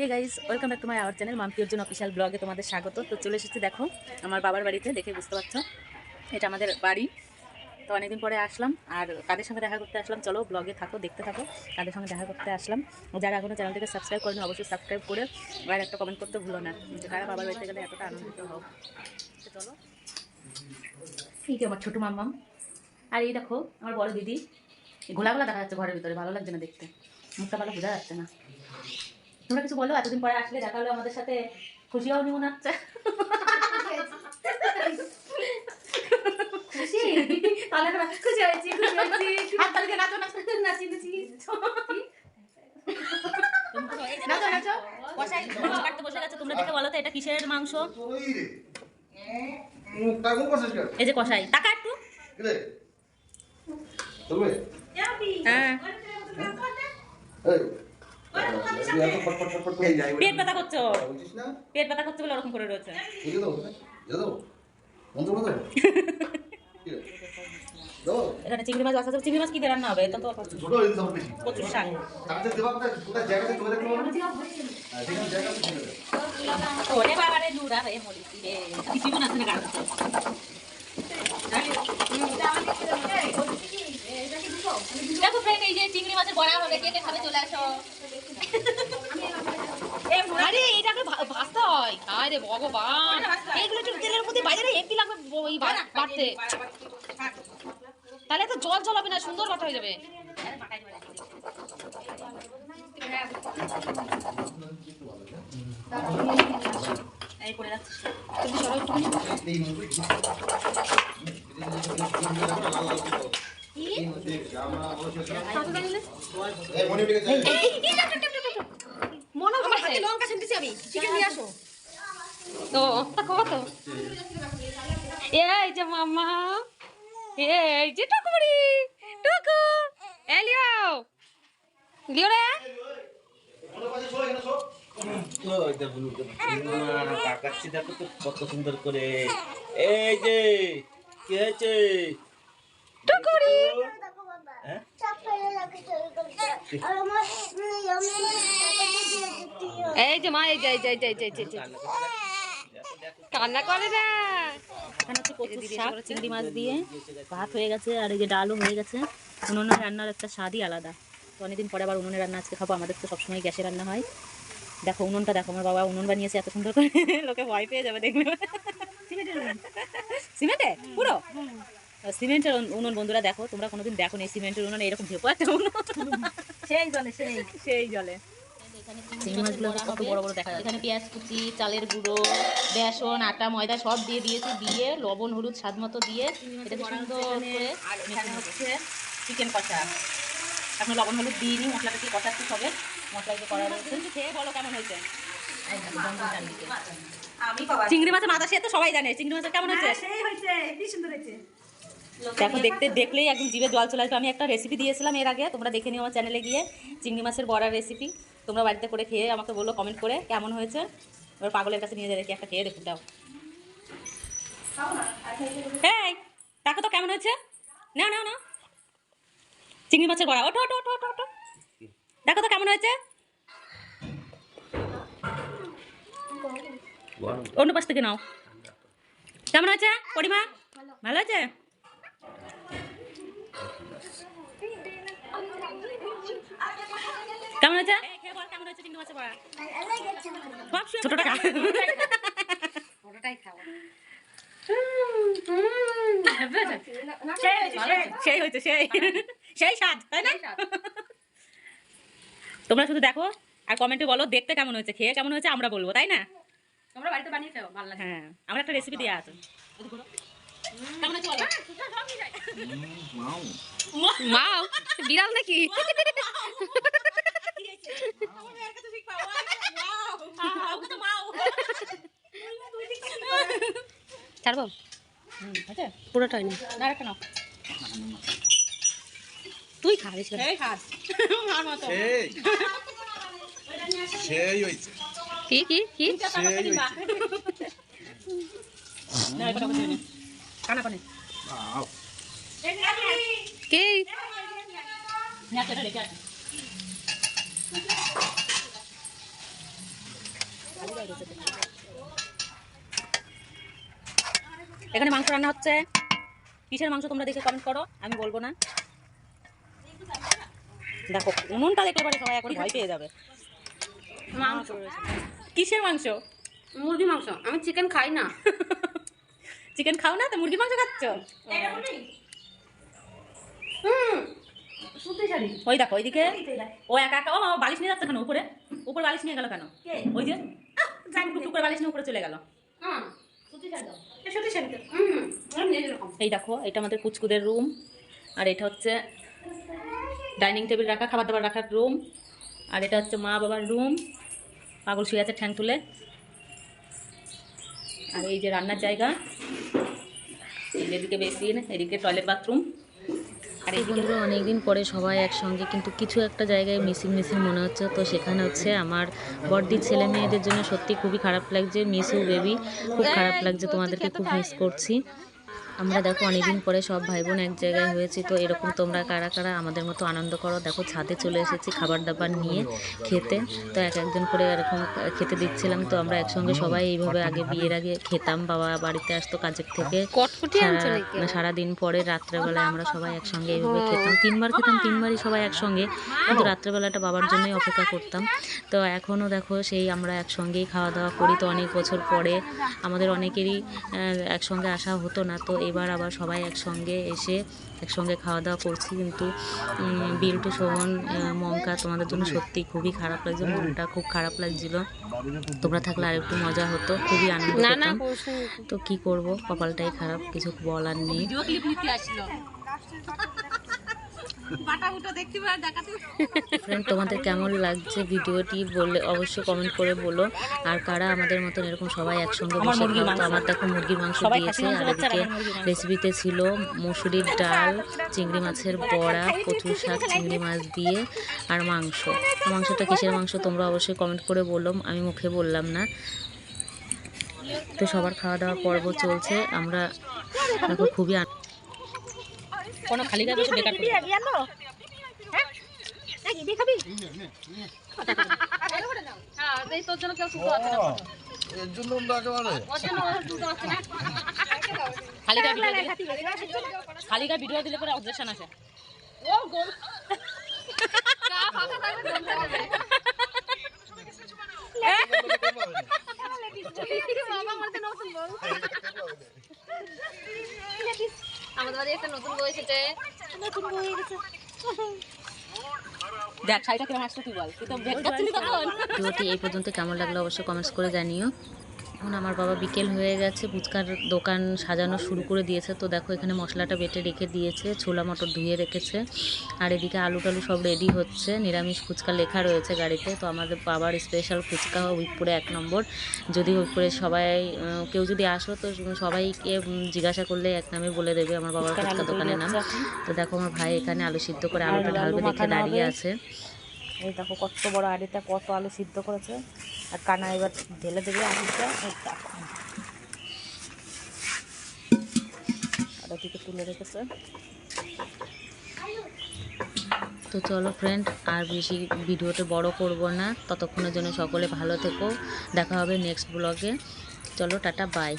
Hey guys, welcome back to my our channel Mampi Arjun official ব্লগে তোমাদের স্বাগত। তো চলে এসেছি দেখো আমার বাবার বাড়িতে, দেখে বুঝতে পারছো এটা আমাদের বাড়ি। তো অনেকদিন পরে আসলাম, আর কাদের সঙ্গে দেখা করতে আসলাম চলো ব্লগে থাকো, দেখতে থাকো কাদের সঙ্গে দেখা করতে আসলাম। যারা এখনও চ্যানেলটিকে সাবস্ক্রাইব করেনি অবশ্যই সাবস্ক্রাইব করে আর একটা কমেন্ট করতে ভুলো না যে কারা বাবার বাড়িতে গেলে এতটা আনন্দিত হোক। তো চলো, এই যে আমার ছোটো মাম্মাম, আর এই দেখো আমার বড় দিদি। গোলা গোলা দেখা যাচ্ছে ঘরের ভিতরে, ভালো লাগছে না দেখতে, মুখটা ভালো বোঝা যাচ্ছে না। তোমরা কিছু বলো, এতদিন পরে আসলে দেখা হলো আমাদের সাথে, খুশি হওনি মনে হচ্ছে? খুশি তাহলে খুশি হয়েছি, খুশি হয়েছি। হাত তালিকে নাচো নাচো নাচি নাচি নাচো নাচো। কষাই মাংস কাটতে বসে গেছে, তোমরা দেখে বলো তো এটা কিসের মাংস? এই যে কষাই, টাকা একটু। হ্যাঁ পেট ব্যথা করছো, পেট ব্যথা করছে বলে ওরকম করে রয়েছে। এখানে চিংড়ি মাছ আছে, চিংড়ি মাছ কি দিয়ে রান্না হবে? এটা তো প্রচুর শাক। ওরে বাবা রে, লুড়া রে মরিছি রে, কিছু না শুনে গান। দেখো ফ্রেন্ড, এই যে চিংড়ি মাছের বড়া হবে, কে কে খাবে চলে আসো। আরে এটাকে ভাজতে হয়, আরে ভগবান এইগুলো একটু তেলের মধ্যে বাইরে হেভি লাগবে ওই বাড়তে, তাহলে তো জল জল হবে না, সুন্দর বাটা হয়ে যাবে। এই করে যাচ্ছিস তুমি, সরো একটু। এই যে মামা, এই যে টুকুরি টুকু, এলিও লিও রে। দেখো তো কত সুন্দর করে। এই যে কি হয়েছে টুকুরি? এই যে মা, এই যে কান্না করে না। এখানে হচ্ছে কচুর শাক চিংড়ি মাছ দিয়ে ভাত হয়ে গেছে, আর এই যে ডালও হয়ে গেছে। উনুনে রান্নার একটা স্বাদই আলাদা। তো অনেকদিন পরে আবার উনুনে রান্না আজকে খাবো। আমাদের তো সবসময় গ্যাসে রান্না হয়। দেখো উনুনটা দেখো, আমার বাবা উনুন বানিয়েছে এত সুন্দর করে, লোকে ভয় পেয়ে যাবে দেখবে। সিমেন্টে পুরো সিমেন্টের উনুন। বন্ধুরা দেখো, তোমরা কোনোদিন দেখো নি সিমেন্টের উনুন, এরকম ভেপো একটা উনুন, সেই জলে সেই জলে চিংড়ি মাছগুলো কত বড় বড় দেখা যায়। এখানে পেঁয়াজ কুচি, চালের গুঁড়ো, বেসন, আটা, ময়দা সব দিয়ে দিয়েছি, দিয়ে লবণ হলুদ স্বাদ মতো দিয়ে এটাকে সুন্দর করে। আর এখানে হচ্ছে চিকেন কষা, এখন লবণ হলুদ দিইনি, মশলাটা কি কষাচ্ছি সবে, মশলা দিয়ে করা রয়েছে। খেয়ে বলো কেমন হয়েছে। চিংড়ি মাছের মাথা সে তো সবাই জানে, চিংড়ি মাছের কেমন হয়েছে? দেখো দেখলেই একদম জিভে জল চলে আসবে। আমি একটা রেসিপি দিয়েছিলাম এর আগে, তোমরা দেখে নিও আমার চ্যানেলে গিয়ে, চিংড়ি মাছের বড়ার রেসিপি। তোমরা বাড়িতে করে খেয়ে আমাকে বলো কমেন্ট করে কেমন হয়েছে। এবার পাগলের কাছে নিয়ে যাবে, একটা খেয়ে দেখুন দাও। এই দেখো তো কেমন হয়েছে, না না না চিংড়ি মাছের বড়া, ওঠো ওঠো ওঠো ওঠো, দেখো তো কেমন হয়েছে। অন্য পাশ থেকে নাও, কেমন হয়েছে পরিমা? ভালো হয়েছে? কেমন হয়েছে? কেমন হয়েছে চিংড়ি মাছের বড়া? ছোটটা খা, ছোটটাই খাও। সেই হয়েছে, সেই স্বাদ, তাই না? তোমরা শুধু দেখো আর কমেন্টে বলো দেখতে কেমন হয়েছে, খেয়ে কেমন হয়েছে আমরা বলবো, তাই না? তোমরা বাড়িতে বানিয়ে খাও, ভালো লাগে। হ্যাঁ, আমরা একটা রেসিপি দেওয়া আছে। কেমন হয়েছে বলো। মাও বিড়াল নাকি? ছাড়বো পুরোটাই না, আরেকটা নাও। তুই খা বেশি করে। কি কি কি কি এখানে মাংস রান্না হচ্ছে। কিসের মাংস তোমরা দেখে কমেন্ট করো, আমি বলবো না। দেখো উনুনটা দেখলে পরে সবাই এখন ভয় পেয়ে যাবে। মাংস, কিসের মাংস? মুরগি মাংস। আমি চিকেন খাই না। চিকেন খাও না তো মুরগির মাংস খাচ্ছ? ওই দেখো ওইদিকে ও একা একা, ও বাবা বালিশ নিয়ে যাচ্ছে কেন? উপরে উপরে বালিশ নিয়ে গেল কেন? ওই যে টুক করে বালিশ নিয়ে উপরে চলে গেল। এই দেখো এটা আমাদের কুচকুদের রুম, আর এটা হচ্ছে ডাইনিং টেবিল রাখা, খাবার দাবার রাখার রুম, আর এটা হচ্ছে মা বাবার রুম। পাগল শুয়ে আছে ঠ্যাং তুলে। আর এই যে রান্নার জায়গা, এদিকে বেসিন, এদিকে টয়লেট বাথরুম। আর এই বন্ধুরা অনেকদিন পরে সবাই একসঙ্গে, কিন্তু কিছু একটা জায়গায় মিসিং মনে হচ্ছে। তো সেখানে হচ্ছে আমার বড়দি ছেলে মেয়েদের জন্য সত্যি খুবই খারাপ লাগছে। মিস ইউ বেবি, খুব খারাপ লাগছে, তোমাদেরকে খুব মিস করছি। আমরা দেখো অনেকদিন পরে সব ভাই বোন এক জায়গায় হয়েছি। তো এরকম তোমরা কারা কারা আমাদের মতো আনন্দ করো। দেখো ছাদে চলে এসেছি খাবার দাবার নিয়ে খেতে। তো একজন করে এরকম খেতে দিচ্ছিলাম। তো আমরা একসঙ্গে সবাই এইভাবে আগে বিয়ের আগে খেতাম। বাবা বাড়িতে আসতো কাজের থেকে, সারাদিন পরে রাত্রেবেলায় আমরা সবাই একসঙ্গে এইভাবে খেতাম। 3 বার খেতাম, 3 বারই সবাই একসঙ্গে, কিন্তু রাত্রেবেলাটা বাবার জন্যই অপেক্ষা করতাম। তো এখনও দেখো সেই আমরা একসঙ্গেই খাওয়া দাওয়া করি। তো অনেক বছর পরে আমাদের অনেকেরই একসঙ্গে আসা হতো না। তো এবার আবার সবাই একসঙ্গে এসে একসঙ্গে খাওয়া দাওয়া করছি। কিন্তু বিল্টু, সোহন, মঙ্কা, তোমাদের জন্য সত্যি খুবই খারাপ লাগছে, মনটা খুব খারাপ লাগছিল। তোমরা থাকলে আর একটু মজা হতো, খুবই আনন্দ পেতাম। তো কি করব, কপালটাই খারাপ, কিছু বলার নেই। ফ্রেন্ড, তোমাদের কেমন লাগছে ভিডিওটি বললে অবশ্যই কমেন্ট করে বলো। আর কারা আমাদের মতন এরকম সবাই একসঙ্গে বসে খাও। তো আমার দেখো মুরগির মাংস দিয়েছে, আর এদিকে রেসিপিতে ছিল মুসুরির ডাল, চিংড়ি মাছের বড়া, কচুর শাক, চিংড়ি মাছ দিয়ে, আর মাংস। মাংসটা কিসের মাংস তোমরা অবশ্যই কমেন্ট করে বলো, আমি মুখে বললাম না। তো সবার খাওয়া দাওয়া পর্ব চলছে। আমরা দেখো খুবই কোনো খালি গায়ে বসে বেকার খালি গায়ে ভিডিও দিলে পরে অবজেকশন আসে। আমাদের বাড়ি একটা নতুন বই এসেছে। দেখ শাড়িটা কিরকম আসছে তুই বল, তুই তো ভেটকাচ্ছিলি তখন। ভিডিওটি এই পর্যন্ত কেমন লাগলো অবশ্যই কমেন্টস করে জানিও। এখন আমার বাবা বিকেল হয়ে গেছে, ফুচকার দোকান সাজানো শুরু করে দিয়েছে। তো দেখো এখানে মশলাটা বেটে রেখে দিয়েছে, ছোলা মটর ধুয়ে রেখেছে, আর এদিকে আলু টালু সব রেডি হচ্ছে। নিরামিষ ফুচকা লেখা রয়েছে গাড়িতে। তো আমাদের বাবার স্পেশাল ফুচকা উইকপুরে 1 নম্বর। যদি উইকপুরে সবাই কেউ যদি আসো তো সবাইকে জিজ্ঞাসা করলে এক নামে বলে দেবে আমার বাবার ফুচকা দোকানের নাম। তো দেখো আমার ভাই এখানে আলু সিদ্ধ করে আলুটা ঢালবে দেখে দাঁড়িয়ে আছে। এই দেখো কত বড় আড়িটা, কত আলু সিদ্ধ করেছে, আর কানা এবার ঢেলে দেবে আলুটা। আর ওদিকে তুলে রেখেছে। তো চলো ফ্রেন্ড, আর বেশি ভিডিওটা বড় করব না, ততক্ষণের জন্য সকলে ভালো থেকো। দেখা হবে নেক্সট ব্লগে। চলো টাটা, বাই।